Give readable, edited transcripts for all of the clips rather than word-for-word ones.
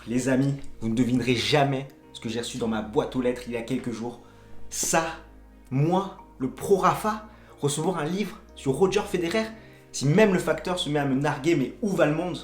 Les amis, vous ne devinerez jamais ce que j'ai reçu dans ma boîte aux lettres il y a quelques jours. Ça, moi, le pro Rafa, recevoir un livre sur Roger Federer. Si même le facteur se met à me narguer, mais où va le monde?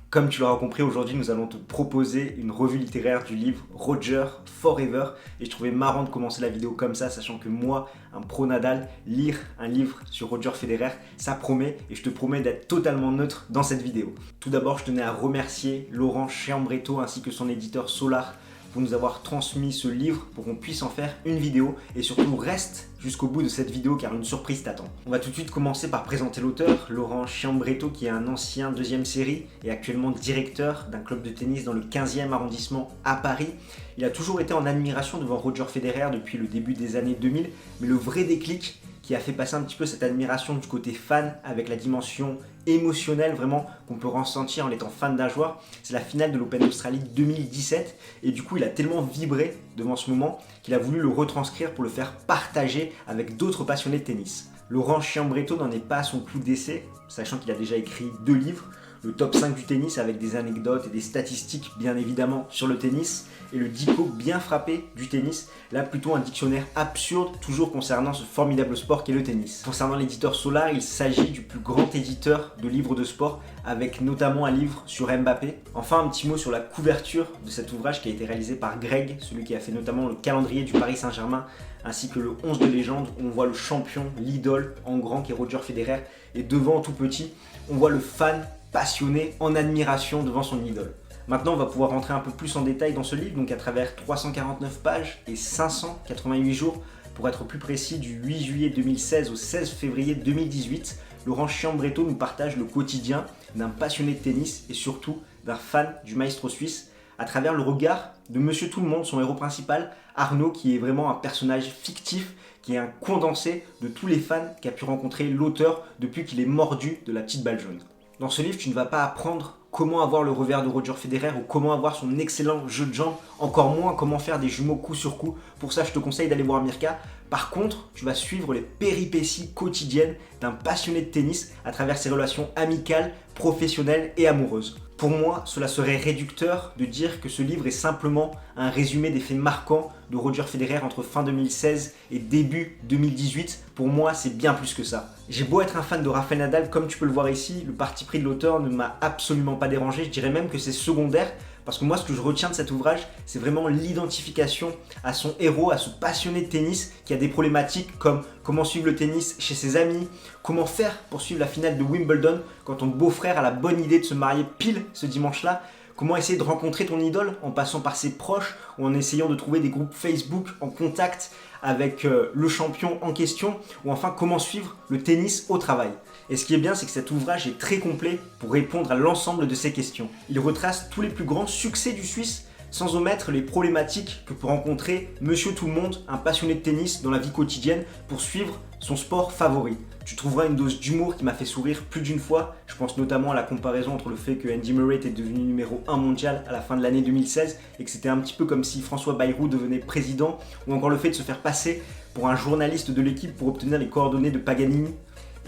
Comme tu l'auras compris, aujourd'hui nous allons te proposer une revue littéraire du livre Roger Forever. Et je trouvais marrant de commencer la vidéo comme ça, sachant que moi, un pro Nadal, lire un livre sur Roger Federer, ça promet. Et je te promets d'être totalement neutre dans cette vidéo. Tout d'abord, je tenais à remercier Laurent Chiambretto ainsi que son éditeur Solar pour nous avoir transmis ce livre pour qu'on puisse en faire une vidéo. Et surtout, reste jusqu'au bout de cette vidéo car une surprise t'attend. On va tout de suite commencer par présenter l'auteur, Laurent Chiambretto, qui est un ancien deuxième série et actuellement directeur d'un club de tennis dans le 15e arrondissement à Paris. Il a toujours été en admiration devant Roger Federer depuis le début des années 2000, mais le vrai déclic qui a fait passer un petit peu cette admiration du côté fan avec la dimension émotionnelle vraiment qu'on peut ressentir en étant fan d'un joueur, c'est la finale de l'Open d'Australie 2017 et du coup il a tellement vibré devant ce moment qu'il a voulu le retranscrire pour le faire partager avec d'autres passionnés de tennis. Laurent Chiambretto n'en est pas à son coup d'essai, sachant qu'il a déjà écrit 2 livres, le top 5 du tennis avec des anecdotes et des statistiques bien évidemment sur le tennis, et le dico bien frappé du tennis, là plutôt un dictionnaire absurde toujours concernant ce formidable sport qu'est le tennis. Concernant l'éditeur Solar, il s'agit du plus grand éditeur de livres de sport avec notamment un livre sur Mbappé. Enfin un petit mot sur la couverture de cet ouvrage qui a été réalisé par Greg, celui qui a fait notamment le calendrier du Paris Saint-Germain ainsi que le 11 de légende où on voit le champion, l'idole en grand qui est Roger Federer, et devant tout petit on voit le fan passionné en admiration devant son idole. Maintenant, on va pouvoir rentrer un peu plus en détail dans ce livre, donc à travers 349 pages et 588 jours, pour être plus précis, du 8 juillet 2016 au 16 février 2018, Laurent Chiambretto nous partage le quotidien d'un passionné de tennis et surtout d'un fan du maestro suisse, à travers le regard de Monsieur Tout-le-Monde, son héros principal, Arnaud, qui est vraiment un personnage fictif, qui est un condensé de tous les fans qu'a pu rencontrer l'auteur depuis qu'il est mordu de la petite balle jaune. Dans ce livre, tu ne vas pas apprendre comment avoir le revers de Roger Federer ou comment avoir son excellent jeu de jambes, encore moins comment faire des jumeaux coup sur coup. Pour ça, je te conseille d'aller voir Mirka. Par contre, tu vas suivre les péripéties quotidiennes d'un passionné de tennis à travers ses relations amicales, professionnelles et amoureuses. Pour moi, cela serait réducteur de dire que ce livre est simplement un résumé des faits marquants de Roger Federer entre fin 2016 et début 2018. Pour moi, c'est bien plus que ça. J'ai beau être un fan de Rafael Nadal, comme tu peux le voir ici, le parti pris de l'auteur ne m'a absolument pas dérangé. Je dirais même que c'est secondaire. Parce que moi, ce que je retiens de cet ouvrage, c'est vraiment l'identification à son héros, à ce passionné de tennis qui a des problématiques comme comment suivre le tennis chez ses amis, comment faire pour suivre la finale de Wimbledon quand ton beau-frère a la bonne idée de se marier pile ce dimanche-là, comment essayer de rencontrer ton idole en passant par ses proches ou en essayant de trouver des groupes Facebook en contact avec le champion en question, ou enfin comment suivre le tennis au travail. Et ce qui est bien, c'est que cet ouvrage est très complet pour répondre à l'ensemble de ces questions. Il retrace tous les plus grands succès du Suisse sans omettre les problématiques que peut rencontrer Monsieur Tout-le-Monde, un passionné de tennis dans la vie quotidienne pour suivre son sport favori. Tu trouveras une dose d'humour qui m'a fait sourire plus d'une fois. Je pense notamment à la comparaison entre le fait que Andy Murray était devenu numéro 1 mondial à la fin de l'année 2016 et que c'était un petit peu comme si François Bayrou devenait président, ou encore le fait de se faire passer pour un journaliste de l'équipe pour obtenir les coordonnées de Paganini.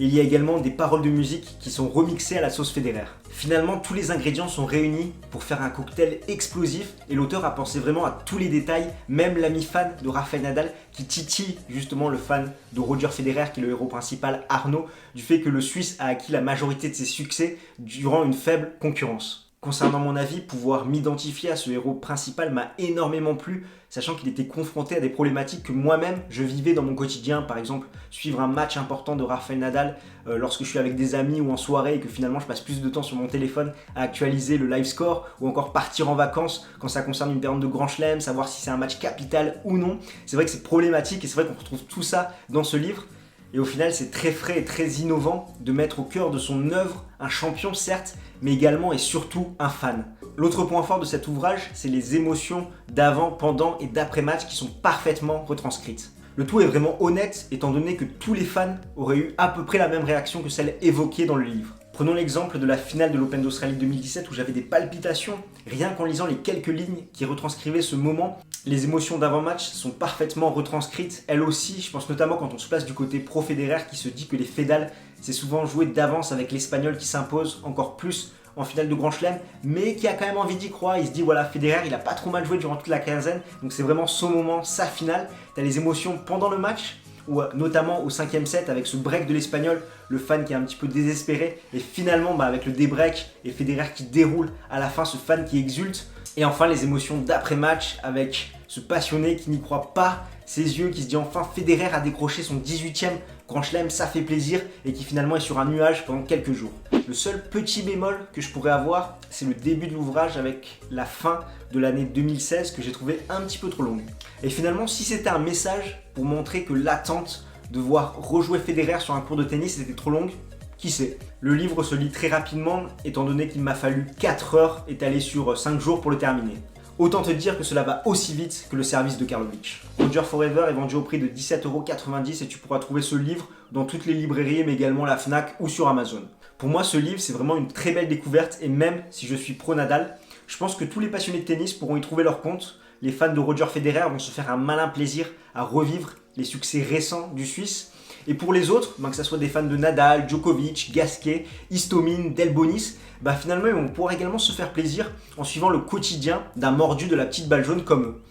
Et il y a également des paroles de musique qui sont remixées à la sauce Federer. Finalement, tous les ingrédients sont réunis pour faire un cocktail explosif et l'auteur a pensé vraiment à tous les détails, même l'ami fan de Rafael Nadal qui titille justement le fan de Roger Federer qui est le héros principal Arnaud, du fait que le Suisse a acquis la majorité de ses succès durant une faible concurrence. Concernant mon avis, pouvoir m'identifier à ce héros principal m'a énormément plu, sachant qu'il était confronté à des problématiques que moi-même je vivais dans mon quotidien. Par exemple, suivre un match important de Rafael Nadal lorsque je suis avec des amis ou en soirée et que finalement je passe plus de temps sur mon téléphone à actualiser le live score, ou encore partir en vacances quand ça concerne une période de grand chelem, savoir si c'est un match capital ou non. C'est vrai que c'est problématique et c'est vrai qu'on retrouve tout ça dans ce livre. Et au final, c'est très frais et très innovant de mettre au cœur de son œuvre un champion certes, mais également et surtout un fan. L'autre point fort de cet ouvrage, c'est les émotions d'avant, pendant et d'après match qui sont parfaitement retranscrites. Le tout est vraiment honnête étant donné que tous les fans auraient eu à peu près la même réaction que celle évoquée dans le livre. Prenons l'exemple de la finale de l'Open d'Australie 2017 où j'avais des palpitations rien qu'en lisant les quelques lignes qui retranscrivaient ce moment. Les émotions d'avant-match sont parfaitement retranscrites, elles aussi. Je pense notamment quand on se place du côté pro Federer qui se dit que les fédales c'est souvent joué d'avance avec l'Espagnol qui s'impose encore plus en finale de Grand Chelem, mais qui a quand même envie d'y croire. Il se dit voilà, Federer, il a pas trop mal joué durant toute la quinzaine, donc c'est vraiment son moment, sa finale. Tu as les émotions pendant le match, ou notamment au 5e set avec ce break de l'Espagnol, le fan qui est un petit peu désespéré, et finalement avec le débreak et Federer qui déroule à la fin, ce fan qui exulte. Et enfin les émotions d'après-match avec ce passionné qui n'y croit pas ses yeux, qui se dit enfin Federer a décroché son 18e Grand Chelem, ça fait plaisir, et qui finalement est sur un nuage pendant quelques jours. Le seul petit bémol que je pourrais avoir, c'est le début de l'ouvrage avec la fin de l'année 2016 que j'ai trouvé un petit peu trop longue. Et finalement, si c'était un message pour montrer que l'attente de voir rejouer Federer sur un court de tennis était trop longue, qui sait? Le livre se lit très rapidement, étant donné qu'il m'a fallu 4 heures étalées sur 5 jours pour le terminer. Autant te dire que cela va aussi vite que le service de Karlovic. Roger Forever est vendu au prix de 17,90 € et tu pourras trouver ce livre dans toutes les librairies, mais également la Fnac ou sur Amazon. Pour moi, ce livre, c'est vraiment une très belle découverte, et même si je suis pro Nadal, je pense que tous les passionnés de tennis pourront y trouver leur compte. Les fans de Roger Federer vont se faire un malin plaisir à revivre les succès récents du Suisse. Et pour les autres, que ce soit des fans de Nadal, Djokovic, Gasquet, Istomin, Delbonis, finalement ils vont pouvoir également se faire plaisir en suivant le quotidien d'un mordu de la petite balle jaune comme eux.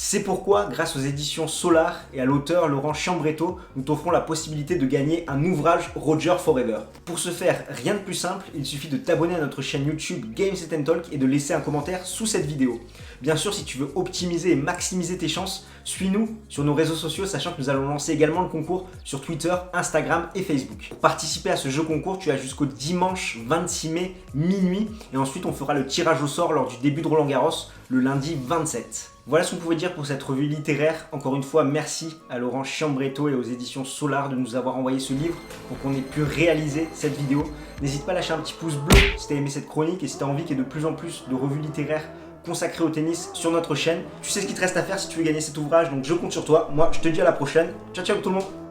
C'est pourquoi, grâce aux éditions Solar et à l'auteur Laurent Chiambretto, nous t'offrons la possibilité de gagner un ouvrage Roger Forever. Pour ce faire, rien de plus simple, il suffit de t'abonner à notre chaîne YouTube Games & Talk et de laisser un commentaire sous cette vidéo. Bien sûr, si tu veux optimiser et maximiser tes chances, suis-nous sur nos réseaux sociaux, sachant que nous allons lancer également le concours sur Twitter, Instagram et Facebook. Pour participer à ce jeu concours, tu as jusqu'au dimanche 26 mai minuit, et ensuite on fera le tirage au sort lors du début de Roland Garros le lundi 27. Voilà ce qu'on pouvait dire pour cette revue littéraire. Encore une fois, merci à Laurent Chiambretto et aux éditions Solar de nous avoir envoyé ce livre pour qu'on ait pu réaliser cette vidéo. N'hésite pas à lâcher un petit pouce bleu si tu as aimé cette chronique et si tu as envie qu'il y ait de plus en plus de revues littéraires consacrées au tennis sur notre chaîne. Tu sais ce qu'il te reste à faire si tu veux gagner cet ouvrage, donc je compte sur toi. Moi, je te dis à la prochaine. Ciao, ciao tout le monde!